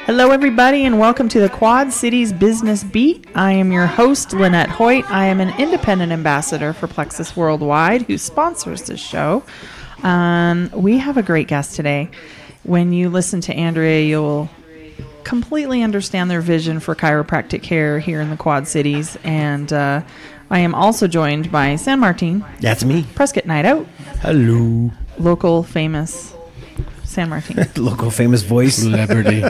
Hello, everybody, and welcome to the Quad Cities Business Beat. I am your host, Lynnette Hoyt. I am an independent ambassador for Plexus Worldwide, who sponsors this show. We have a great guest today. When you listen to Andrea, you'll completely understand their vision for chiropractic care here in the Quad Cities. And I am also joined by San Martin. That's me. Prescott Night Out. Hello. Local famous San Martin. Local famous voice. Celebrity.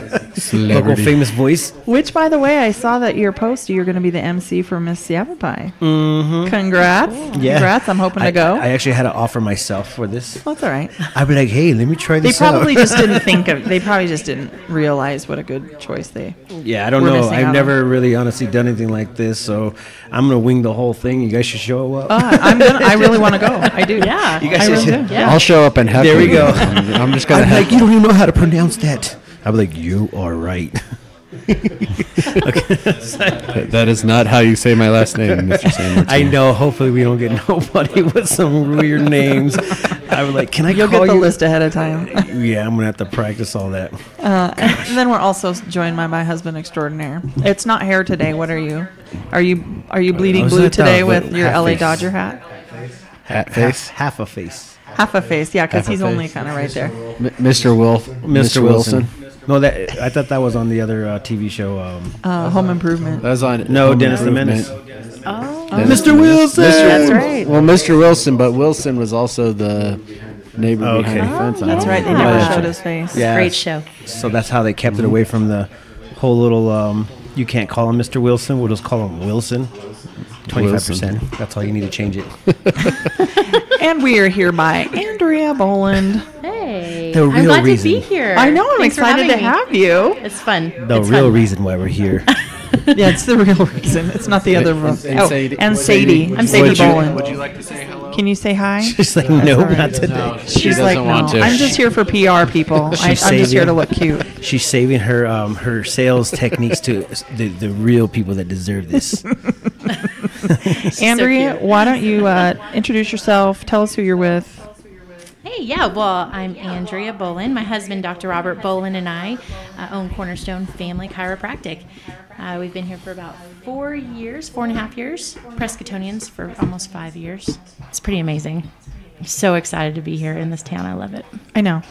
Local famous voice. Which, by the way, I saw that your post, you're going to be the MC for Miss Yavapai. Mm-hmm. Congrats. Cool. Yeah. Congrats. I'm hoping to go. I actually had to offer myself for this. Well, that's all right. I'd be like, hey, let me try this out. They probably just didn't realize what a good choice they Yeah, I don't know. I've never really honestly done anything like this, so I'm going to wing the whole thing. You guys should show up. I really want to go. I do. Yeah. You guys should. Yeah. I'll show up and have There we go. I'm just going to like, you don't even know how to pronounce that. I'll be like, you are right. That is not how you say my last name, Mr. San Martin. I know. Hopefully, we don't get nobody with some weird names. I was like, can I You'll call get the list ahead of time. Yeah, I'm going to have to practice all that. And then we're also joined by my husband extraordinaire. It's not hair today. What are you? Are you bleeding blue today with your LA Dodger hat? Hat face? Half a face. Half a face, yeah, because he's only kind of right there. Mr. Wilson. No, I thought that was on the other TV show. Home Improvement. That was on Dennis the Menace. Oh, Mr. Wilson. That's right. Well, Mr. Wilson, but Wilson was also the neighbor behind the fence. That's right. They never showed his face. Yeah. Great show. So that's how they kept it away from the whole little. You can't call him Mr. Wilson. We'll just call him Wilson. 25%. That's all you need to change it. And we are here by Andrea Boehland. Hey, The real I'm glad reason. to be here. I know. I'm Thanks for excited to having me. have you. It's fun. The real reason why we're here. Yeah, it's the real reason. It's not the other one. Sadie. And Sadie. I'm Sadie Boehland. Would you like to say hello? Can you say hi? She's like, no, not today. No, She's like, no. I'm just here for PR, people. I'm just here to look cute. She's saving her sales techniques to the real people that deserve this. Andrea, cute. why don't you introduce yourself? Tell us who you're with. Hey, yeah, well, I'm Andrea Boehland. My husband, Dr. Robert Boehland, and I own Cornerstone Family Chiropractic. We've been here for about 4.5 years. Prescottonians for almost 5 years. It's pretty amazing. I'm so excited to be here in this town. I love it. I know.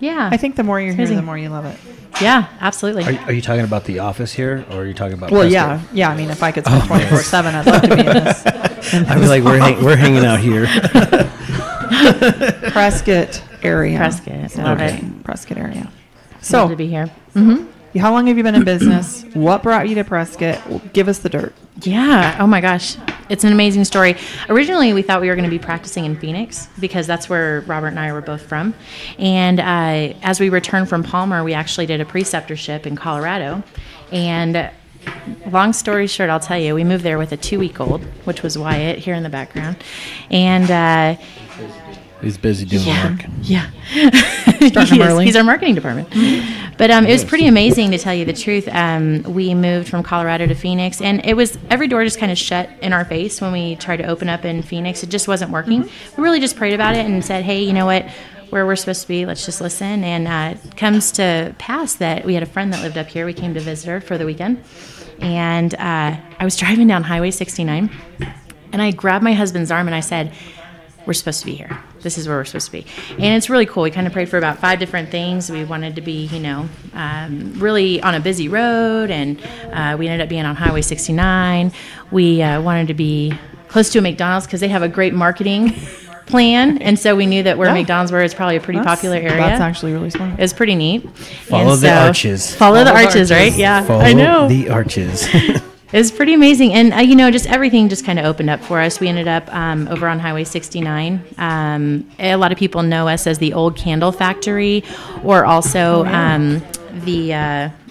Yeah. I think the more you're here, amazing. the more you love it. Yeah, absolutely. Are you talking about the office here, or are you talking about? Well, Prescott? yeah. I mean, if I could spend 24/7, I'd love to be in this. I was like, we're hanging out here. Prescott area. Prescott. Love Okay. it. Prescott area. So So, to be here. how long have you been in business? What brought you to Prescott? Give us the dirt. Yeah. Oh my gosh. It's an amazing story. Originally, we thought we were going to be practicing in Phoenix because that's where Robert and I were both from. And as we returned from Palmer, we actually did a preceptorship in Colorado. And long story short, I'll tell you, we moved there with a 2-week-old, which was Wyatt here in the background. And He's busy doing work. yeah. Starting early. He's our marketing department. But it was pretty amazing, to tell you the truth. We moved from Colorado to Phoenix, and it was every door just kind of shut in our face when we tried to open up in Phoenix. It just wasn't working. We really just prayed about it and said, hey, you know what? Where we're supposed to be, let's just listen. And it comes to pass that we had a friend that lived up here. We came to visit her for the weekend. And I was driving down Highway 69, and I grabbed my husband's arm and I said, we're supposed to be here. This is where we're supposed to be. And it's really cool. We kind of prayed for about 5 different things. We wanted to be, really on a busy road, and we ended up being on Highway 69. We wanted to be close to a McDonald's because they have a great marketing plan, and so we knew that where McDonald's were, it's probably a pretty popular area. That's actually really smart. It was pretty neat. Follow the arches. Follow the arches, right? Yeah, Follow I know. the arches. It was pretty amazing. And, just everything just kind of opened up for us. We ended up over on Highway 69. A lot of people know us as the Old Candle Factory, or also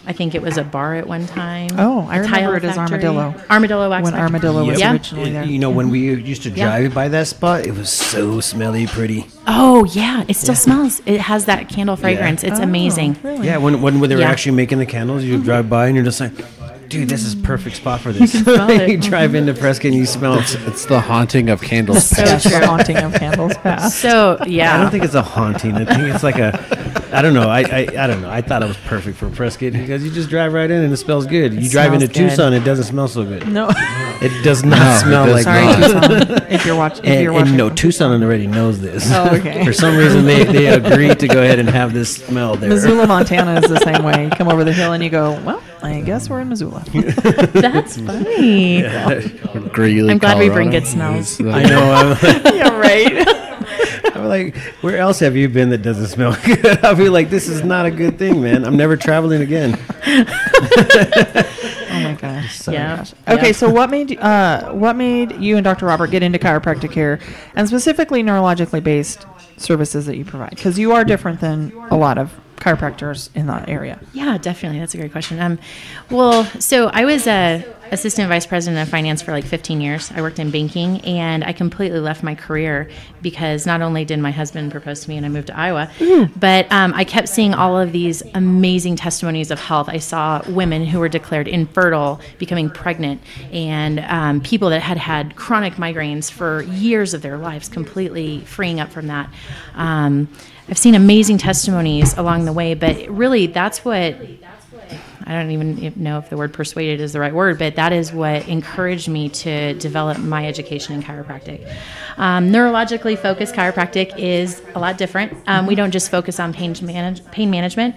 I think it was a bar at one time. Oh, I remember tile it as factory. Armadillo. Armadillo Wax When Factory. Armadillo was Yeah. originally there. When we used to drive by that spot, it was so smelly pretty. Oh, yeah. It still smells. It has that candle fragrance. It's amazing. Really? Yeah, when they were Yeah. actually making the candles, you drive by and you're just like, dude, this is perfect spot for this. smell it. You drive into Prescott and you smell it. It's the haunting of candles So past. true. Haunting of Candles Past. So, yeah. I don't think it's a haunting. I think it's like I don't know. I don't know. I thought it was perfect for Prescott because you just drive right in and it smells good. You drive into Tucson, it doesn't smell so good. No, it does not smell like Tucson. If you're watching, and no, Tucson already knows this. Oh, okay. For some reason, they agreed to go ahead and have this smell there. Missoula, Montana is the same way. You come over the hill and you go, well, I guess we're in Missoula. That's funny. Greeley, I'm glad we bring Colorado. good smells. I know. Yeah, right. I'm like, where else have you been that doesn't smell good? I'll be like, this is not a good thing, man. I'm never traveling again. Oh my gosh. Yeah. Okay, Yeah. so what made you and Dr. Robert get into chiropractic care and specifically neurologically based services that you provide? Because you are different than a lot of chiropractors in that area. Yeah, definitely. That's a great question. Well, so I was a assistant vice president of finance for like 15 years. I worked in banking, and I completely left my career because not only did my husband propose to me and I moved to Iowa, but I kept seeing all of these amazing testimonies of health. I saw women who were declared infertile becoming pregnant, and people that had had chronic migraines for years of their lives completely freeing up from that. I've seen amazing testimonies along the way, but really that's what, I don't even know if the word persuaded is the right word, but that is what encouraged me to develop my education in chiropractic. Neurologically focused chiropractic is a lot different. We don't just focus on pain management.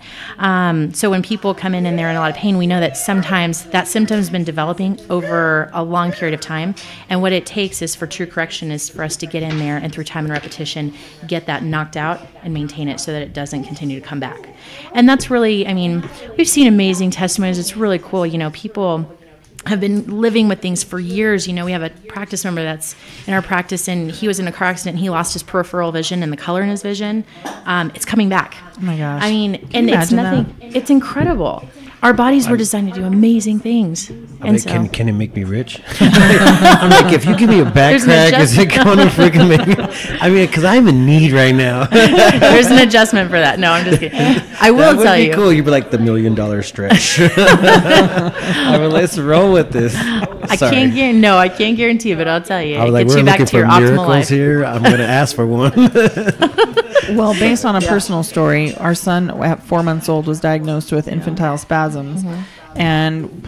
So when people come in and they're in a lot of pain, we know that sometimes that symptom's been developing over a long period of time. And what it takes is for true correction is for us to get in there and through time and repetition, get that knocked out and maintain it so that it doesn't continue to come back. And that's really, I mean, we've seen amazing testimonies. It's really cool. You know, people have been living with things for years. You know, we have a practice member that's in our practice, and he was in a car accident and he lost his peripheral vision and the color in his vision. It's coming back. Oh my gosh. I mean, Can you and it's imagine nothing, it's incredible. Our bodies were designed to do amazing things. And so, can it make me rich? I'm like, if you give me a back There's an crack, is it going to freaking make me? I mean, because I'm in need right now. there's an adjustment for that. No, I'm just kidding. I will That would tell be you. cool. You'd be like the $1 million stretch. I mean, let's roll with this. I can't guarantee it, but I'll tell you. I was It like, gets we're you back looking to for your optimal miracles life. here. I'm going to ask for one. Well, based on a personal story, our son at 4 months old was diagnosed with infantile spasms. And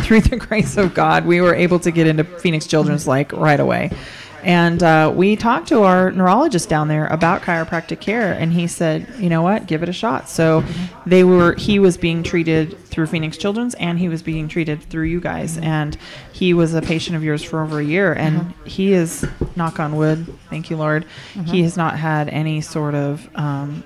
through the grace of God, we were able to get into Phoenix Children's like right away. And we talked to our neurologist down there about chiropractic care, and he said, you know what, give it a shot. So he was being treated through Phoenix Children's, and he was being treated through you guys. And he was a patient of yours for over a year, and he is, knock on wood, thank you, Lord, he has not had any sort of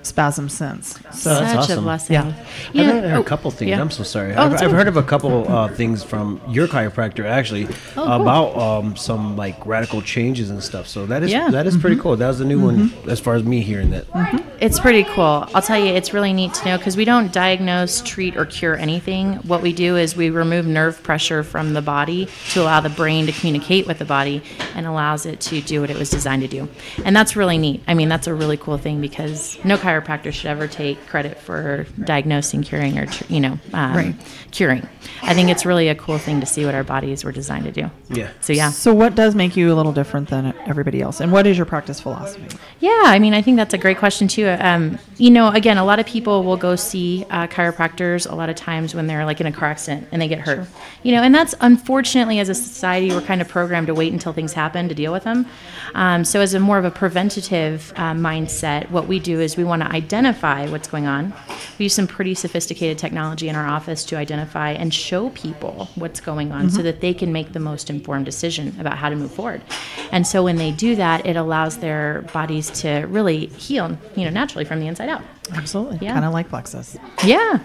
spasm since. So Such that's awesome. a blessing. Yeah. You know- I've heard a couple things. yeah. I'm so sorry. Oh, I've that's okay. heard of a couple things from your chiropractor actually cool. about some like radical changes and stuff. So that is Yeah. that is pretty cool. That was a new one as far as me hearing that. It's pretty cool. I'll tell you, it's really neat to know because we don't diagnose, treat, or cure anything. What we do is we remove nerve pressure from the body to allow the brain to communicate with the body and allows it to do what it was designed to do. And that's really neat. I mean, that's a really cool thing because no chiropractor should ever take credit for diagnosing, curing, or, curing. I think it's really a cool thing to see what our bodies were designed to do. Yeah. So, yeah. So what does make you a little different than everybody else? And what is your practice philosophy? Yeah, I mean, I think that's a great question too. Again, a lot of people will go see chiropractors a lot of times when they're like in a car accident and they get hurt. Sure. And that's unfortunately, as a society, we're kind of programmed to wait until things happen to deal with them. So as a more of a preventative mindset, what we do is we want to identify what's going on. We use some pretty sophisticated technology in our office to identify and show people what's going on so that they can make the most informed decision about how to move forward. And so when they do that, it allows their bodies to really heal, naturally from the inside out. Absolutely. Yeah. Kind of like Plexus. Yeah.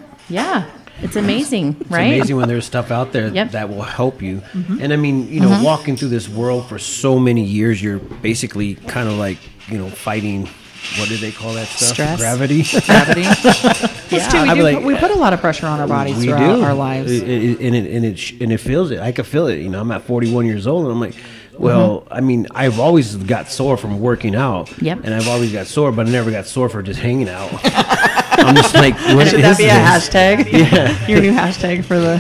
It's amazing, right? It's amazing when there's stuff out there that will help you. And I mean, walking through this world for so many years, you're basically kind of like, fighting, what do they call that stuff? Stress. Gravity. Yeah, we put a lot of pressure on our bodies throughout our lives. And it feels it. I can feel it. I'm at 41 years old, and I'm like, well, I mean, I've always got sore from working out. Yep. And I've always got sore, but I never got sore for just hanging out. I'm just like, what Should is that be a this? hashtag? Yeah. Your new hashtag for the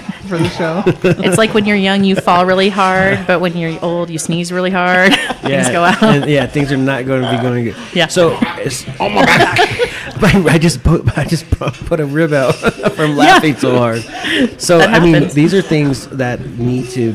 show. It's like when you're young, you fall really hard, but when you're old, you sneeze really hard. Things go out. And, things are not going to be going good. Yeah. So, it's, oh my God. I just put a rib out from laughing so hard. So That I mean, happens. these are things that need to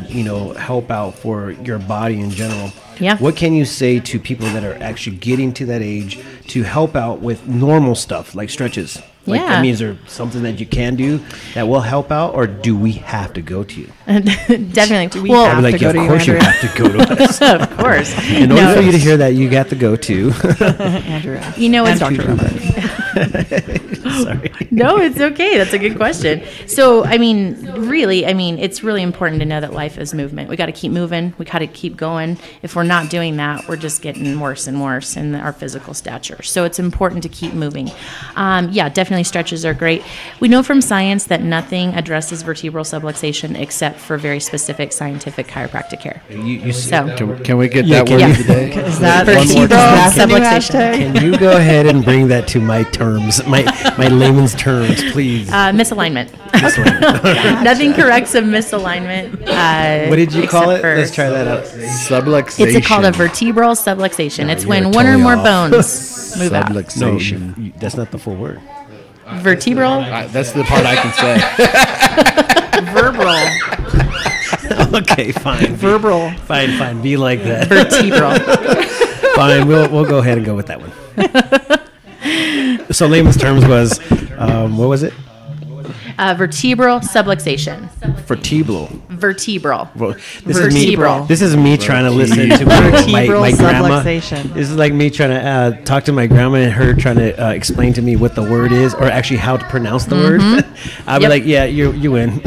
help out for your body in general. Yeah. What can you say to people that are actually getting to that age to help out with normal stuff like stretches? Like, Yeah. I mean, is there something that you can do that will help out, or do we have to go to you? Definitely. we Well, have I'd be like, to yeah, go of to course you, you Andrea. have to go to us. of course. In order for you to hear that, you got to go to. Andrea. You know, and it's Dr. Robert. Sorry. No, it's okay. That's a good question. So, I mean, really, it's really important to know that life is movement. We got to keep moving. We got to keep going. If we're not doing that, we're just getting worse and worse in our physical stature. So it's important to keep moving. Yeah, definitely stretches are great. We know from science that nothing addresses vertebral subluxation except for very specific scientific chiropractic care. You So, Can we get that word yeah. today? Is that Vertebral that's the new subluxation. hashtag? Can you go ahead and bring that to my terms, my layman's terms, please? misalignment. Nothing corrects a misalignment. What did you call it? except for- Let's try that out. Subluxation. It's called a vertebral subluxation. It's you're when one or totally more off. bones move out. No, Subluxation. that's not the full word. Vertebral, That's the part I can say. Verbal. Okay, fine. Verbal. Fine. Be like that. vertebral. Fine. We'll go ahead and go with that one. So layman's terms was, what was it? Vertebral subluxation. Vertebral. Vertebral. Well, Vertebral. This is me trying to listen to Vertebral my grandma. subluxation. This is like me trying to talk to my grandma and her trying to explain to me what the word is, or actually how to pronounce the word. I'll be Yep. like, yeah, you win.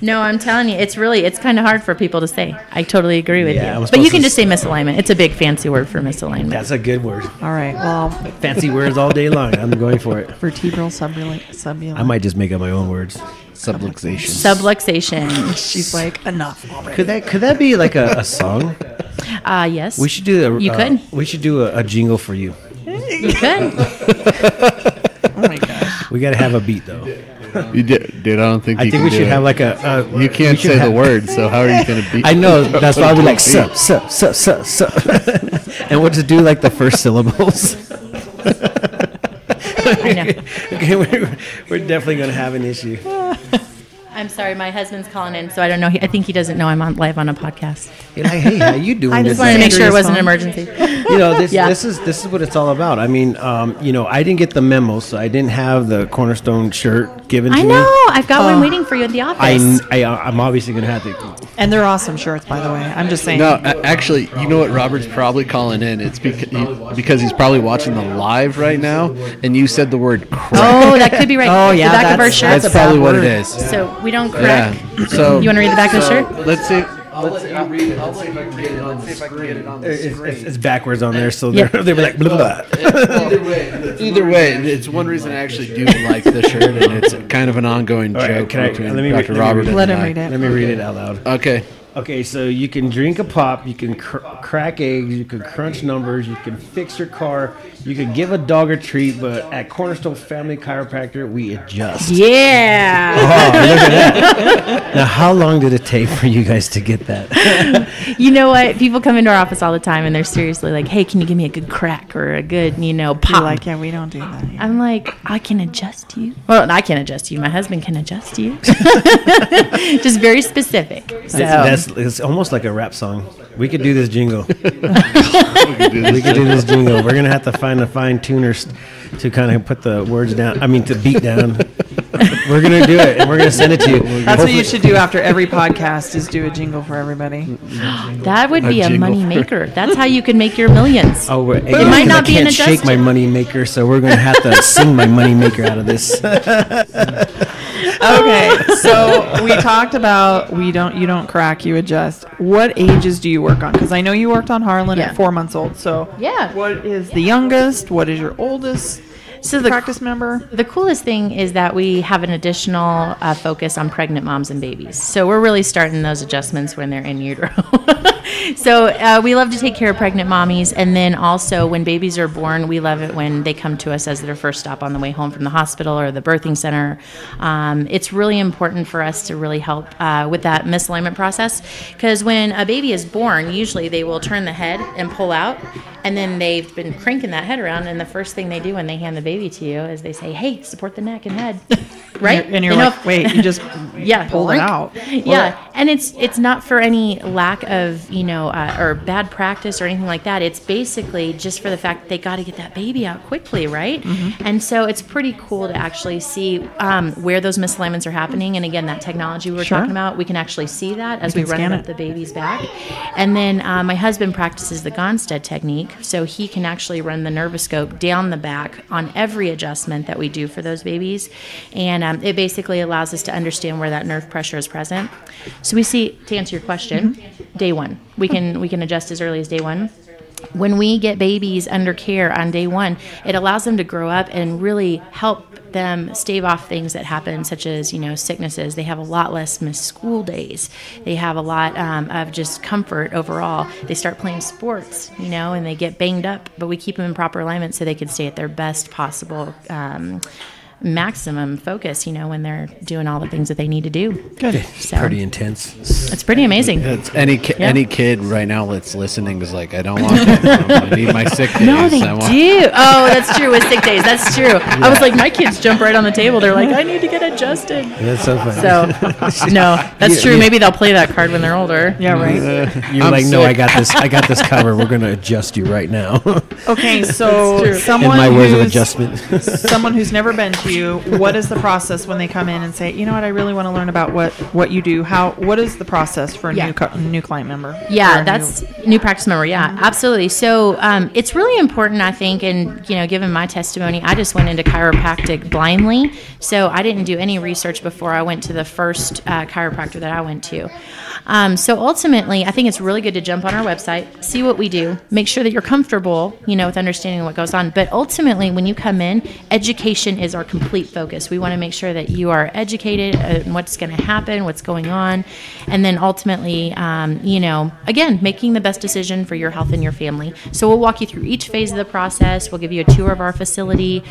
No, I'm telling you, it's kind of hard for people to say. I totally agree with Yeah, I'm you. But you supposed can to just say misalignment. It's a big fancy word for misalignment. That's a good word. All right. Well, Fancy words all day long. I'm going for it. vertebral subluxation. I might just make up my own words. Subluxation. Subluxation. She's like, enough already. Could that be like a song? Yes. We should do You could. We should do a jingle for you. You could. Oh my gosh. We got to have a beat though. You did, dude. I don't think. I you think can we do should it. have like a. You can't say the word, so how are you going to beat? I know. That's why I'll be like sup. And we'll just do like the first syllables. I know. Okay, we're definitely gonna have an issue. I'm sorry, my husband's calling in, so I don't know. I think he doesn't know I'm live on a podcast. You're like, hey, how you doing? I Just just wanted to make sure it Andrea's wasn't an phone. emergency. Yeah. This is what it's all about. I mean, I didn't get the memo, so I didn't have the Cornerstone shirt given to I me. know. I've got one waiting for you at the office. I'm obviously gonna have to. And they're awesome shirts, by the way. I'm just saying. No, actually, you know what? Robert's probably calling in. It's because he's probably watching the live right now, and you said the word crack. Oh, that could be right. Oh, yeah, The back of our that's- shirt. That's a bad probably what word. it is. So we don't crack. Yeah. So You want to read the back of the shirt? let's see. It's backwards on there, so Yep. they were like blah blah. Either way, it's one reason I actually do like the shirt, and it's kind of an ongoing All right, joke can I- between let me Dr. read- Robert and Let him I. read it. Let me read it out loud. Okay. Okay, so you can drink a pop, you can crack eggs, you can crunch numbers, you can fix your car, you can give a dog a treat, but at Cornerstone Family Chiropractor, we adjust. Yeah. Oh, look at that. Now, how long did it take for you guys to get that? You know what? People come into our office all the time and they're seriously like, hey, can you give me a good crack or a good, pop? You're like, yeah, we don't do that. here. I'm like, I can adjust you. Well, I can adjust you. My husband can adjust you. Just very specific. So. It's almost like a rap song. We could do this jingle. We could do this jingle. We're gonna have to find a fine tuner to kind of put the words down. I mean, to beat down. We're gonna do it, and we're gonna send it to you. That's what you should do after every podcast is do a jingle for everybody. That would be a jingle money for- maker. That's how you can make your millions. Oh, It might not be I an can't shake my adjustment. money maker, so we're gonna have to sing my money maker out of this. Okay, so we talked about you don't crack, you adjust. What ages do you work on? Because I know you worked on Harlan Yeah. at 4 months old. So Yeah. what is the youngest? What is your oldest So the practice member? The coolest thing is that we have an additional focus on pregnant moms and babies. So we're really starting those adjustments when they're in utero. So we love to take care of pregnant mommies, and then also when babies are born, we love it when they come to us as their first stop on the way home from the hospital or the birthing center. It's really important for us to really help with that misalignment process, because when a baby is born, usually they will turn the head and pull out, and then they've been cranking that head around, and the first thing they do when they hand the baby to you is they say, "Hey, support the neck and head." Right? And you're like, wait, you just pulled it out. Yeah, and it's not for any lack of, or bad practice or anything like that. It's basically just for the fact that they got to get that baby out quickly, right? Mm-hmm. And so it's pretty cool to actually see where those misalignments are happening. And again, that technology we were talking about, we can actually see that as we run up the baby's back. And then my husband practices the Gonstead technique, so he can actually run the nervoscope down the back on every adjustment that we do for those babies. And it basically allows us to understand where that nerve pressure is present. So we see, to answer your question, day one. We can adjust as early as day one. When we get babies under care on day one, it allows them to grow up and really help them stave off things that happen, such as, sicknesses. They have a lot less missed school days. They have a lot of just comfort overall. They start playing sports, and they get banged up, but we keep them in proper alignment so they can stay at their best possible maximum focus, when they're doing all the things that they need to do. Good. It's pretty intense. It's pretty amazing. Any kid right now that's listening is like, I don't want that. I need my sick days. No, they do. Oh, that's true. With sick days, that's true. Yeah. I was like, my kids jump right on the table. They're like, I need to get adjusted. That's so funny. So, no, that's true. Maybe they'll play that card when they're older. Yeah, right. You're like, no, I got this covered. We're going to adjust you right now. Okay, so someone in my words of adjustment. Someone who's never been to you, what is the process when they come in and say, I really want to learn about what you do? What is the process for a new client member? Yeah, that's new practice member. Yeah, absolutely. So it's really important, I think, and given my testimony, I just went into chiropractic blindly. So I didn't do any research before I went to the first chiropractor that I went to. So ultimately, I think it's really good to jump on our website, see what we do, make sure that you're comfortable, with understanding what goes on. But ultimately, when you come in, education is our complete focus. We want to make sure that you are educated on what's going to happen, what's going on, and then ultimately, again, making the best decision for your health and your family. So we'll walk you through each phase of the process. We'll give you a tour of our facility.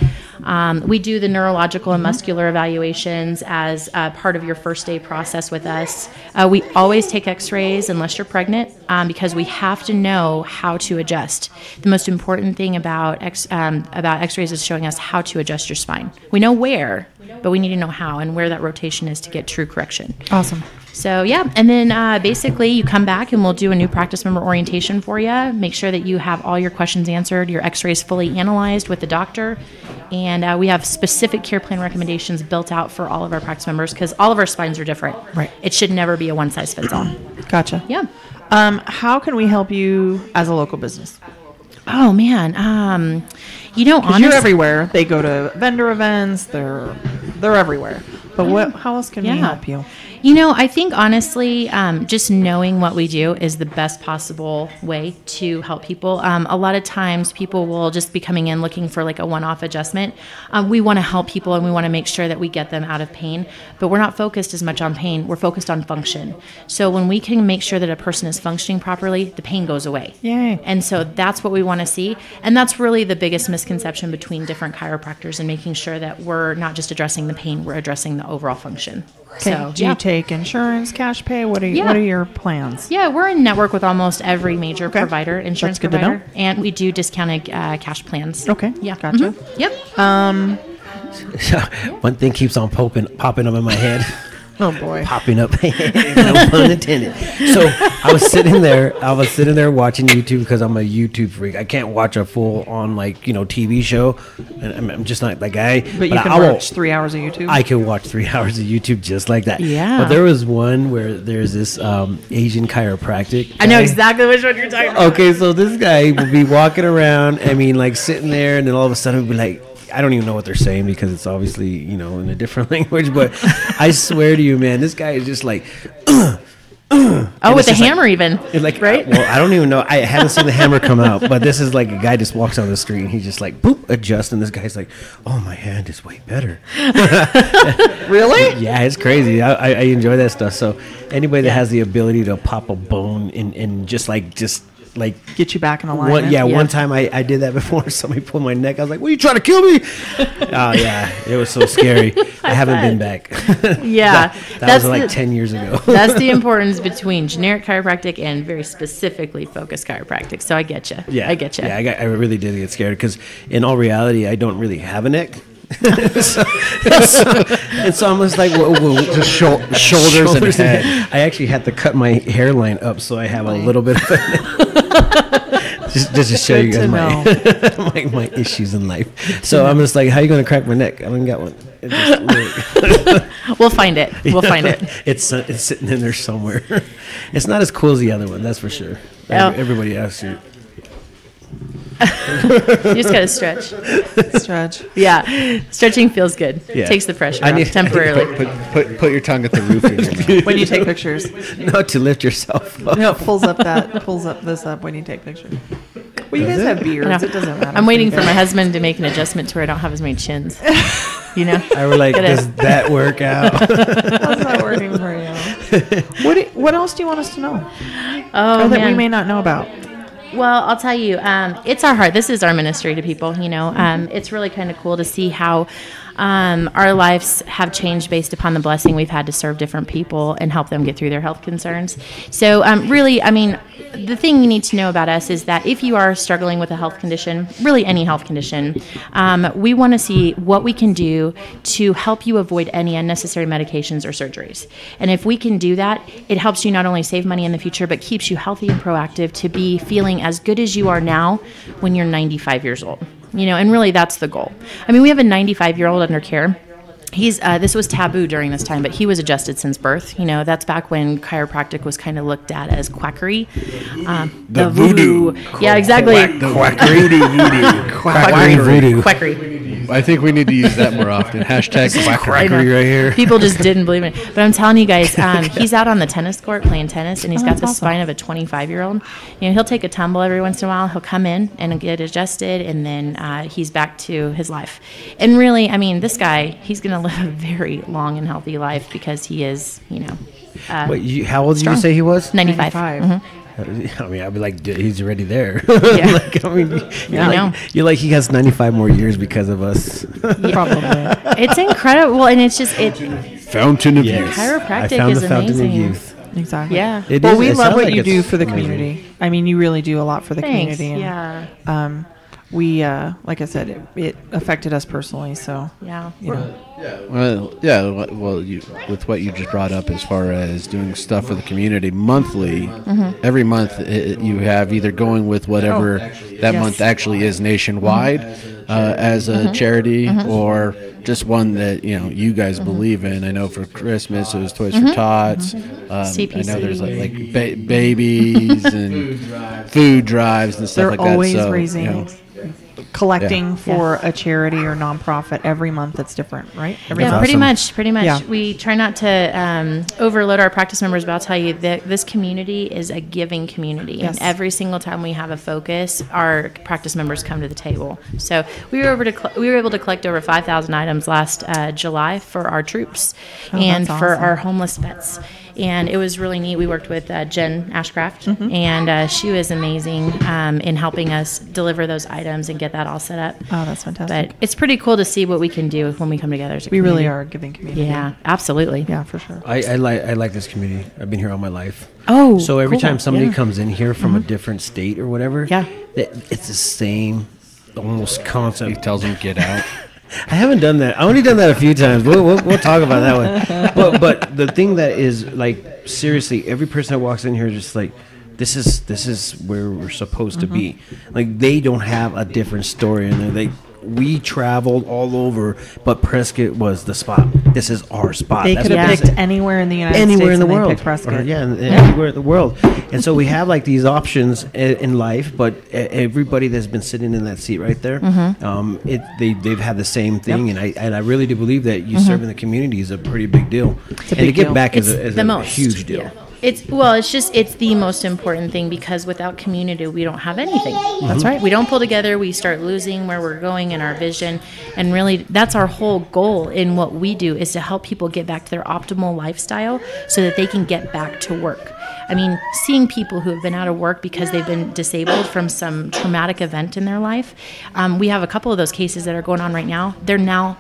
We do the neurological and muscular evaluations as part of your first day process with us. We always take x-rays unless you're pregnant because we have to know how to adjust. The most important thing about x-rays is showing us how to adjust your spine. We know where, but we need to know how and where that rotation is to get true correction. Awesome. So, yeah, and then basically you come back and we'll do a new practice member orientation for you, make sure that you have all your questions answered, your x-rays fully analyzed with the doctor, and we have specific care plan recommendations built out for all of our practice members because all of our spines are different. Right. It should never be a one-size-fits-all. Gotcha. Yeah. How can we help you as a local business? Oh, man. Honestly, you're everywhere. They go to vendor events. They're everywhere. But how else can we help you? I think honestly, just knowing what we do is the best possible way to help people. A lot of times people will just be coming in looking for like a one-off adjustment. We want to help people and we want to make sure that we get them out of pain, but we're not focused as much on pain. We're focused on function. So when we can make sure that a person is functioning properly, the pain goes away. Yay. And so that's what we want to see. And that's really the biggest misconception between different chiropractors and making sure that we're not just addressing the pain, we're addressing the overall function. Okay. So, do you take insurance, cash pay? What are your plans? Yeah, we're in network with almost every major provider, insurance That's provider, good to know. and we do discounted cash plans. Okay. Yeah. Gotcha. Mm-hmm. Yep. One thing keeps on popping up in my head. Oh boy. Popping up. No pun intended. So I was sitting there watching YouTube because I'm a YouTube freak. I can't watch a full on TV show. And I'm just not that guy. But you can watch 3 hours of YouTube? I can watch 3 hours of YouTube just like that. Yeah. But there was one where there's this Asian chiropractic guy. I know exactly which one you're talking about. Okay, so this guy would be walking around, sitting there, and then all of a sudden he'd be like, I don't even know what they're saying because it's obviously, in a different language, but I swear to you, man, this guy is just like, Oh, Oh, And with it's the just hammer even, like, right? Well, I don't even know. I haven't seen the hammer come out, but this is like a guy just walks on the street and he just like, boop, adjusts. And this guy's like, oh, my hand is way better. Really? Yeah, it's crazy. I enjoy that stuff. So anybody that has the ability to pop a bone and just like Get you back in alignment. one time I did that before. Somebody pulled my neck. I was like, "What are you trying to kill me?" Oh yeah, it was so scary. I haven't been back. Yeah, that was like 10 years ago. That's the importance between generic chiropractic and very specifically focused chiropractic. So I get you. Yeah, I get you. Yeah, I really did get scared because in all reality, I don't really have a neck. so I'm just like, whoa. Just shoulders and head. I actually had to cut my hairline up so I have a little bit of it. just to show you guys my issues in life. So I'm just like, how are you going to crack my neck? I don't got one. We'll find it. We'll find it. It's sitting in there somewhere. It's not as cool as the other one, that's for sure. Oh. Everybody asks you. You just gotta stretch. Stretch. Yeah, stretching feels good. Yeah. Takes the pressure off temporarily. Put your tongue at the roof of your mouth. When you take pictures. No, to lift yourself up. No, it pulls up this up when you take pictures. Well, you guys have beards. I know. It doesn't matter. I'm waiting for my husband to make an adjustment to where I don't have as many chins. You know? I were like, does that work out? How's that working for you? What else do you want us to know? Oh, Or that we man. may not know about? Well, I'll tell you, it's our heart. This is our ministry to people, you know. It's really kind of cool to see how our lives have changed based upon the blessing we've had to serve different people and help them get through their health concerns. So really, I mean, the thing you need to know about us is that if you are struggling with a health condition, really any health condition, we want to see what we can do to help you avoid any unnecessary medications or surgeries. And if we can do that, it helps you not only save money in the future, but keeps you healthy and proactive to be feeling as good as you are now when you're 95 years old. You know, and really that's the goal. I mean, we have a 95-year-old under care. He's this was taboo during this time, but he was adjusted since birth. You know, that's back when chiropractic was kind of looked at as quackery. The voodoo. Yeah, exactly. Quackery voodoo. Quackery. I think we need to use that more often. Hashtag Quackery right here. People just didn't believe it. But I'm telling you guys, he's out on the tennis court playing tennis, and he's got the spine of a 25-year-old. You know, he'll take a tumble every once in a while. He'll come in and get adjusted, and then he's back to his life. And really, I mean, this guy, he's going to live a very long and healthy life because he is, you know. Wait, how old did you strong. say he was? 95. 95. Mhm. I mean, I'd be like, dude, he's already there. Yeah. Like, I mean, I know. you're like, he has 95 more years because of us. Probably. It's incredible, and it's just Fountain of Yes. youth. chiropractic I found is the fountain amazing. of youth. Exactly. Yeah. It Well, is- we it love sounds what like you it's do for the amazing. community. I mean, you really do a lot for the Thanks. community. Yeah. We, like I said, it affected us personally. So, Yeah. you know, Well, with what you just brought up as far as doing stuff for the community monthly, every month you have either going with whatever that Yes. month actually is nationwide as a charity, or just one that you guys believe in. I know for Christmas it was Toys for Tots. I know there's like babies and food drives and stuff they're like that. always So, raising, collecting Yeah. for a charity or nonprofit every month. It's different, right? Every Yeah, month. pretty awesome. much. Yeah. We try not to overload our practice members, but I'll tell you that this community is a giving community. Yes. And every single time we have a focus, our practice members come to the table. So we were able to collect over 5,000 items last July for our troops and that's for awesome. our homeless vets. And it was really neat. We worked with Jen Ashcraft, and she was amazing in helping us deliver those items and get that all set up. Oh, that's fantastic. But it's pretty cool to see what we can do when we come together as a We really community. are a giving community. Yeah, absolutely. Yeah, for sure. I like this community. I've been here all my life. Oh, So every cool. time somebody Yeah. comes in here from a different state or whatever, Yeah. it's the same almost He concept. tells them get out. I haven't done that. I only done that a few times. We'll talk about that one. But the thing that is like seriously, every person that walks in here is just like, this is where we're supposed to be. Like they don't have a different story, and we traveled all over, but Prescott was the spot. This is our spot. They That's could have what picked anywhere in the United anywhere States in the and they world. picked Prescott. Or, anywhere in the world. And so we have like these options in life, but everybody that's been sitting in that seat right there, they've had the same thing. Yep. And I really do believe that you serving the community is a pretty big deal. And a to big give deal. back is It's a the most huge deal. Yeah. It's the most important thing, because without community, we don't have anything. That's right. We don't pull together, we start losing where we're going in our vision. And really, that's our whole goal in what we do, is to help people get back to their optimal lifestyle so that they can get back to work. I mean, seeing people who have been out of work because they've been disabled from some traumatic event in their life. We have a couple of those cases that are going on right now.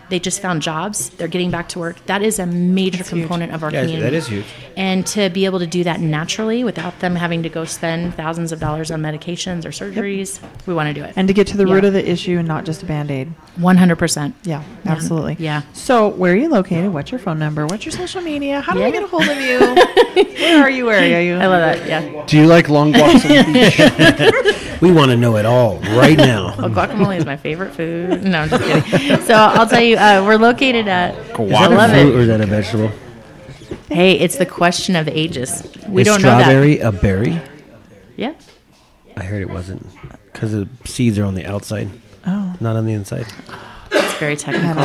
They just found jobs. They're getting back to work. That is a major component of our community. That is huge. And to be able to do that naturally without them having to go spend thousands of dollars on medications or surgeries, we want to do it. And to get to the root of the issue and not just a Band-Aid. 100%. Yeah, absolutely. Yeah. So where are you located? What's your phone number? What's your social media? How do we get a hold of you? Where are you? Where are you? I love that. Yeah. Do you like long walks on the beach? We want to know it all right now. Well, guacamole is my favorite food. No, I'm just kidding. So I'll tell you, we're located at. Is that a fruit or is that a vegetable? Hey, it's the question of the ages. We Is don't know that. strawberry a berry? Yeah. I heard it wasn't, because the seeds are on the outside, not on the inside. It's very technical.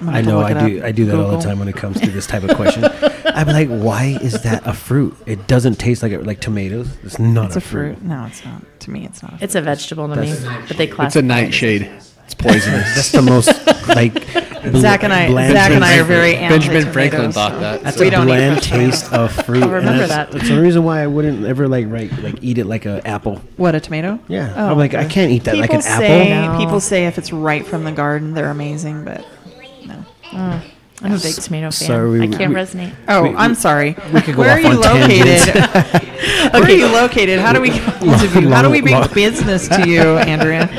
I know. I do that all the time when it comes to this type of question. I'm like, why is that a fruit? It doesn't taste like tomatoes. It's not. It's a fruit. No, it's not. To me, it's not. It's a vegetable to me, but they classify. It's a nightshade. It's poisonous. That's the most like. Zach and I are very anti Benjamin Franklin thought that. That's We a don't eat bland vegetables. taste of fruit. I'll remember that. That's the reason why I wouldn't ever eat it like an apple. What, a tomato? Yeah, Oh, I'm like, I can't eat that like an say, apple. No. People say if it's right from the garden, they're amazing, but no. I'm a big tomato fan. Sorry, I can't resonate. Oh, I'm sorry. We could go Where are off you on tangents. located? Where are you located? How do we how do we bring long- business to you, Andrea?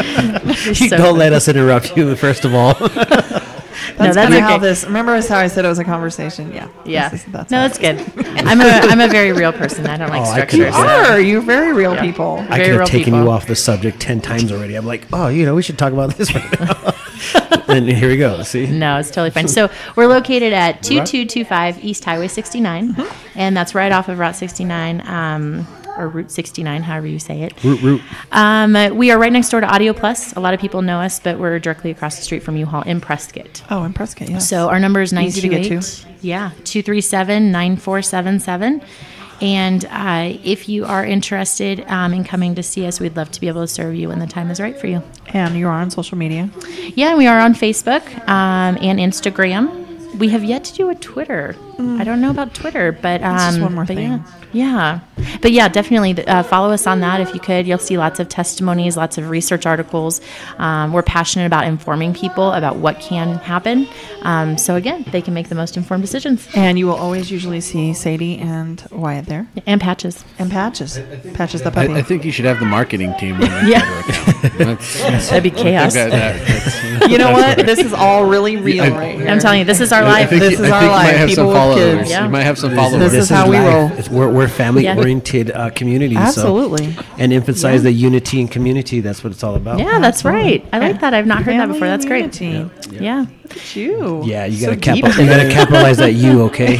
You don't let us interrupt you. First of all, That's that's kind of how okay. this. Remember how I said it was a conversation? Yeah. Yeah. That's No, how that's good. I'm a very real person. I don't like I could- you structures. are. You're very real people. I Very could have real taken people. you off the subject 10 times already. I'm like, we should talk about this right now. And here we go. See, No, it's totally fine. So we're located at 2225 East Highway 69, and that's right off of Route 69, or Route 69, however you say it. root. We are right next door to Audio Plus. A lot of people know us, but we're directly across the street from U-Haul in Prescott. Oh, in Prescott, yeah. So our number is Easy to get 237-9477. And if you are interested in coming to see us, we'd love to be able to serve you when the time is right for you. And you're on social media. Yeah, we are on Facebook and Instagram. We have yet to do a Twitter. I don't know about Twitter, but just one more but thing. Yeah. But yeah, definitely follow us on that if you could. You'll see lots of testimonies, lots of research articles. We're passionate about informing people about what can happen. So again, they can make the most informed decisions. And you will always usually see Sadie and Wyatt there. And Patches. And Patches. Patches the puppy. I think you should have the marketing team on your Yeah. Twitter account. That'd be chaos. That's, You know what? This is all really real right here. I'm telling you, this is our life. This is our life. You might have People some with followers. kids. Yeah. You might have some followers. This is how we life. roll. We're family-oriented community. Absolutely. So, and emphasize the unity and community. That's what it's all about. Yeah, that's right. I like that. I've not heard that before. That's great. Unity. Yeah. Look at you. Yeah, you So gotta deep you gotta capitalize that you, okay?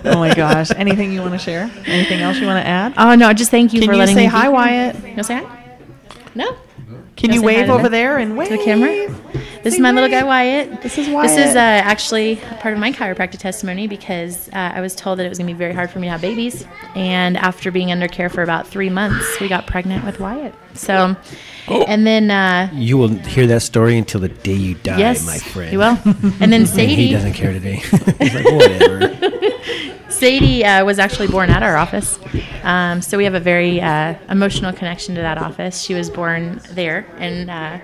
Oh my gosh. Anything you want to share? Anything else you want to add? Oh, no, just thank you Can for you letting say me hi, be here. Wyatt? You say hi? No? Can Can I you say hi wave to over them? there and wave To the camera? This is my little guy, Wyatt. This is Wyatt. This is actually part of my chiropractic testimony because I was told that it was going to be very hard for me to have babies. And after being under care for about 3 months, we got pregnant with Wyatt. So, and then... You will hear that story until the day you die, yes, my friend. you will. And then And Sadie... he doesn't care today. He's like, whatever. Sadie was actually born at our office. So we have a very emotional connection to that office. She was born there, and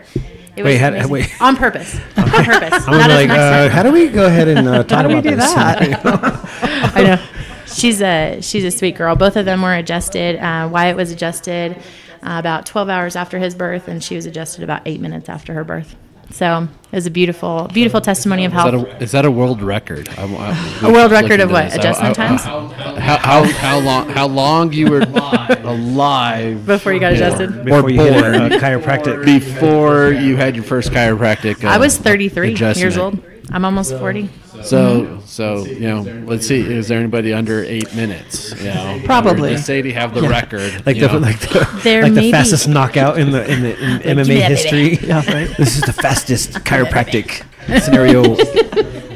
it was amazing. wait. On purpose. On purpose. I'm Not as like, an accident. how do we go ahead and talk How do we about do this? that? I know. She's a sweet girl. Both of them were adjusted. Wyatt was adjusted about 12 hours after his birth, and she was adjusted about 8 minutes after her birth. So it was a beautiful, beautiful testimony of health. Is that a world record? A world record of what? Adjustment times? How long you were alive Before you got adjusted? Before you born. get chiropractic. before you had your first chiropractic? I was 33 years adjustment. old. I'm almost 40. So let's see. Is there anybody under 8 minutes? Probably. Or does Sadie have the record? Like you know? There the may be- fastest knockout in MMA me that, history. Yeah, right. This is the fastest chiropractic scenario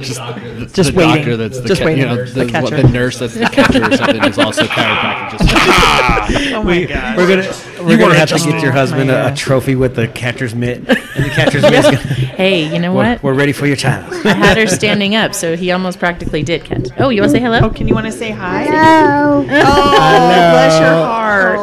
Just the waiting. doctor that's the, Just waiting. the catcher. the nurse that's the catcher or something is also chiropractic. Just Oh my god. We're gonna have to get your husband my a gosh. trophy with the catcher's mitt, and the catcher's mitt's gonna, Hey, you know what? we're ready for your child. I had her standing up, so he almost practically did catch. Oh, you want to say hello? Oh, can you want to say hi? No. Oh, bless your heart.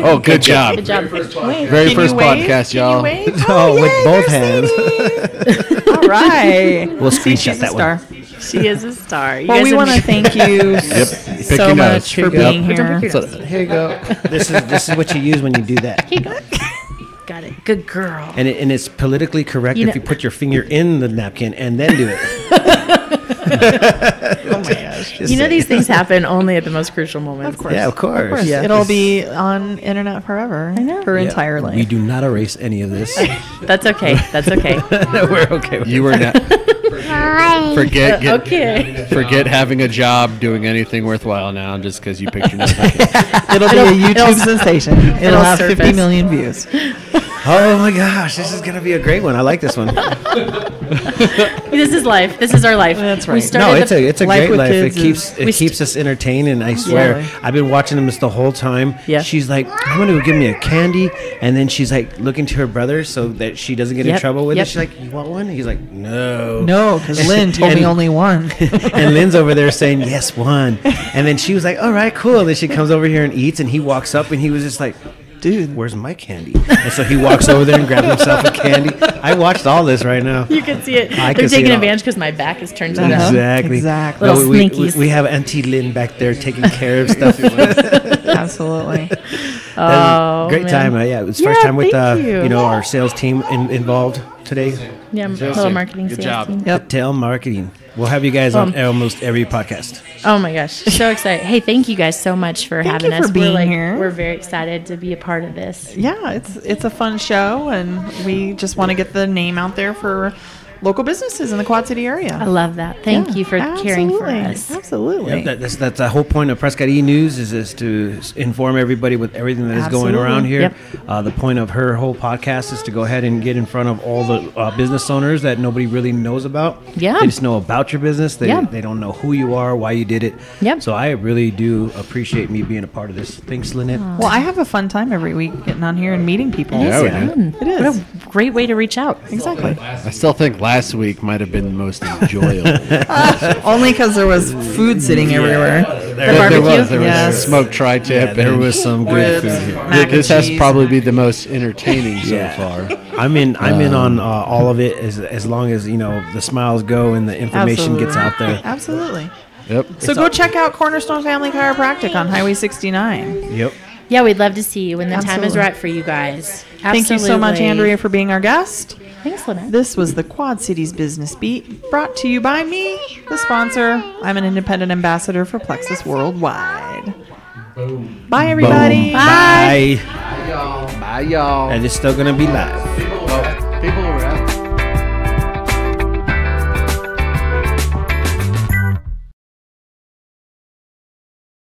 oh, good job. Good job. Very Can first you wave? podcast, Can you y'all. wave? Oh, with yay, both there's hands. All right. We'll See, screenshot she's a that star. one. She is a star. You Well, guys we have want to been- thank you Pick so your much nose. for Yep. being Don't here. pick your So, here you go. This is what you use when you do that. Here you go. Got it. Good girl. And it's politically correct You if know- you put your finger in the napkin and then do it. Oh my gosh. Just You know saying. these things happen only at the most crucial moments. Of course. Yeah, of course. Yeah. It'll be on internet forever. I know. For Yeah, entire life. We do not erase any of this. That's okay. That's okay. We're okay with You were not. Hi. Forget having a job doing anything worthwhile now just because you picked your nose. It'll be a YouTube sensation. It'll have 50 surface. million views. Oh my gosh, this is gonna be a great one. I like this one. This is life. This is our life. That's We right. started No, it's the- a Life great with life. It kids keeps us entertained, and I swear Absolutely. I've been watching them this the whole time. Yeah. She's like, I'm gonna go give me a candy, and then she's like looking to her brother so that she doesn't get in Yep, trouble with yep. it. She's like, you want one? He's like, no. No, because Lynn told me And- only one. And Lynn's over there saying, yes, one. And then she was like, all right, cool. Then she comes over here and eats, and he walks up, and he was just like, dude, where's my candy? And so he walks over there and grabs himself a candy. I watched all this right now. You can see it. I They're can see taking it all. advantage because my back is turned to them. Exactly. Exactly. No, Little we sneakies. have Auntie Lynn back there taking care of stuff. Absolutely. Oh, Great man. time. Yeah, it was Yeah, first time with thank you. our sales team involved today. Yeah, little marketing Good sales job. team. Yep. Tell marketing. We'll have you guys on almost every podcast. Oh my gosh, so excited! Hey, thank you guys so much for Thank having you for us. being we're here. We're very excited to be a part of this. Yeah, it's a fun show, and we just want to get the name out there for local businesses in the Quad City area. I love that. Thank you for caring for Absolutely. us. Absolutely. That's the whole point of Prescott E News is to inform everybody with everything that is going Absolutely. around here. Yep. The point of her whole podcast is to go ahead and get in front of all the business owners that nobody really knows about. Yeah. They just know about your business. They Yeah. they don't know who you are, why you did it. Yep. So I really do appreciate me being a part of this. Thanks, Lynnette. Well, I have a fun time every week getting on here and meeting people. Yeah, we So- do. It is. What a great way to reach out. Exactly. I still think last week might have been the most enjoyable. Only because there was food sitting everywhere. There barbecue? was Yes. smoked tri-tip. Yeah, there and was some good Ribs, food here. mac and This has to cheese. probably be the most entertaining so Yeah. far. I'm in on all of it as long as the smiles go and the information gets out there. Absolutely. Yep. So go check out Cornerstone Family Chiropractic on Highway 69. Yep. Yeah, we'd love to see you when the time is Absolutely. right for you guys. Thank you so much, Absolutely. Andrea, for being our guest. Thanks, Lynnette. This was the Quad Cities Business Beat, brought to you by me, the sponsor. I'm an independent ambassador for Plexus Worldwide. Bye, everybody. Bye. Bye, y'all. And it's still gonna be live.